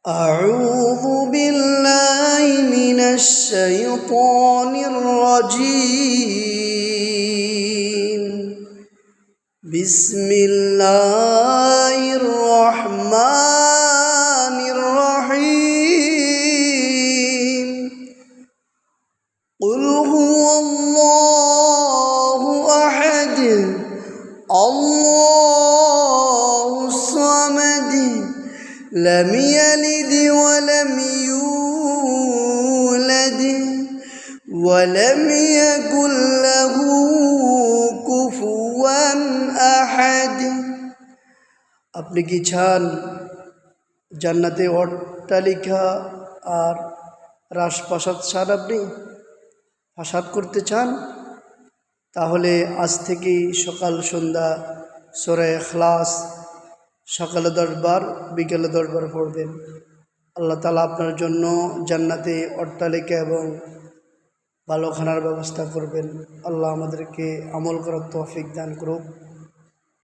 أعوذ بالله من الشيطان الرجيم بسم الله الرحمن الرحيم قل هو الله أحد الله الصمد لم يلد ولم يولد ولم يكن له كفوا أحد। আপনি কি চান জান্নাতে অট্টালিকা আর রাজপ্রাসাদ চান? আপনি প্রাসাদ করতে চান? তাহলে আজ থেকেই সকাল সন্ধ্যা সূরা ইখলাস সকালে 10 বার বিকেলে 10 বার পড়বেন। আল্লাহ তাআলা আপনার জন্য জান্নাতে অট্টালিকা এবং ভালো খানার ব্যবস্থা করবেন। আল্লাহ আমাদেরকে আমল করার তৌফিক দান করুক।